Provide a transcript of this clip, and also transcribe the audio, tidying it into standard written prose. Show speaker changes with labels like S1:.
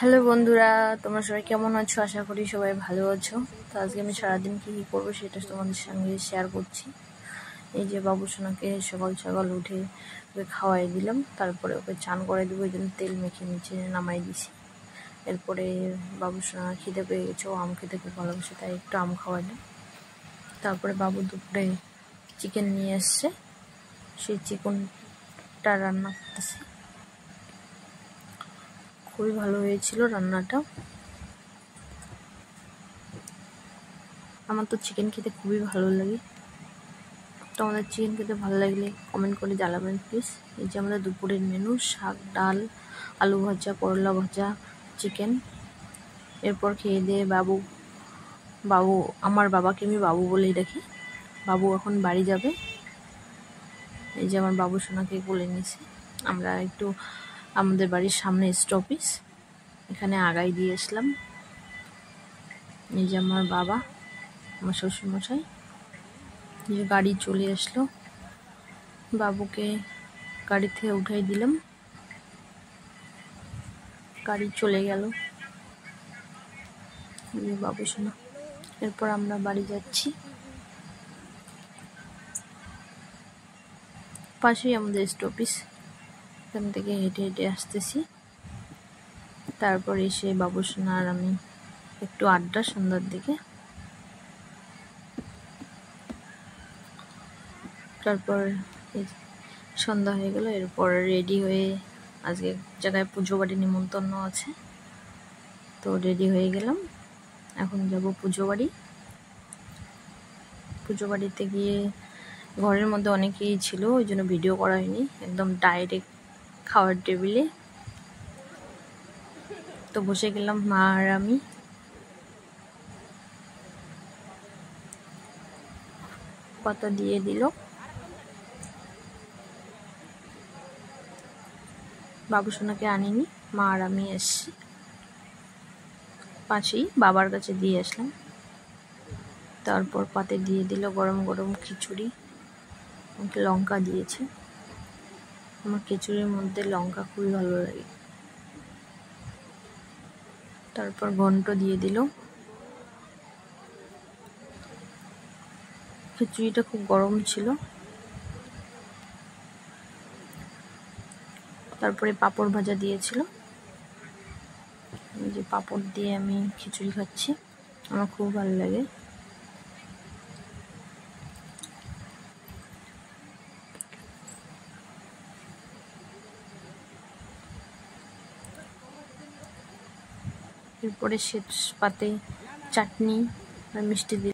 S1: Hello বন্ধুরা, তোমরা সবাই কেমন আছো? আশা করি সবাই ভালো আছো। তো আজকে আমি সারাদিন কী কী করবো সেটা তোমাদের সঙ্গে শেয়ার করছি। এই যে বাবুসোনাকে সকাল সকাল উঠে ওকে খাওয়াই দিলাম, তারপরে ওকে চান করে দেবো, ওই জন্য তেল মেখে নিচে নামাই দিছি। এরপরে বাবুসোনা খিদে পেয়ে গেছে, ও আম খেতে খুব ভালোবাসে, তাই একটু আম খাওয়াইলাম। তারপরে বাবু দুপুরে চিকেন নিয়ে এসছে, সেই চিকেনটা রান্না করতেছি। খুবই ভালো হয়েছিল রান্নাটা। আমার তো চিকেন খেতে খুবই ভালো লাগে। তো আমাদের চিকেন খেতে ভালো লাগলে কমেন্ট করে জানাবেন প্লিজ। এই যে আমাদের দুপুরের মেনু: শাক, ডাল, আলু ভাজা, করলা ভাজা, চিকেন। এরপর খেয়ে দিয়ে বাবু আমার বাবাকে আমি বাবু বলেই ডাকি। বাবু এখন বাড়ি যাবে। এই যে আমার বাবু সোনাকে বলে নিয়েছি। আমরা একটু আমাদের বাড়ির সামনে স্টপিস, এখানে আগাই দিয়ে আসলাম। এই যে আমার বাবা, আমার শ্বশুরমশাই, যে গাড়ি চলে আসলো, বাবুকে গাড়ি থেকে উঠাই দিলাম, গাড়ি চলে গেল। বাবু শোনা, এরপর আমরা বাড়ি যাচ্ছি। পাশেই আমাদের স্টপিস, এখান থেকে হেঁটে হেঁটে আসতেছি। তারপর এসে বাবু সোনা আর আমি একটু আড্ডা সন্ধ্যার দিকে। তারপর সন্ধ্যা হয়ে গেল, এরপর রেডি হয়ে আজকে জায়গায় পুজো বাড়ি নিমন্ত্রণ আছে, তো রেডি হয়ে গেলাম। এখন যাব পুজো বাড়ি। পুজো বাড়িতে গিয়ে ঘরের মধ্যে অনেকেই ছিল, ওই জন্য ভিডিও করা হয়নি। একদম ডাইরেক্ট খাওয়ার টেবিলে তো বসে গেলাম মা আর আমি। পাতা দিয়ে দিল, বাবু সোনাকে আনিনি, মা আর আমি এসছি। পাশেই বাবার কাছে দিয়ে আসলাম। তারপর পাতে দিয়ে দিল গরম গরম খিচুড়ি, আমাকে লঙ্কা দিয়েছে। আমার খিচুড়ির মধ্যে লঙ্কা খুবই ভালো লাগে। তারপর ঘন্ট দিয়ে দিল। খিচুড়িটা খুব গরম ছিল। তারপরে পাঁপড় ভাজা দিয়েছিল। এই যে পাঁপড় দিয়ে আমি খিচুড়ি খাচ্ছি, আমার খুব ভালো লাগে। এরপরে শেষ পাতে চাটনি আর মিষ্টি দিয়ে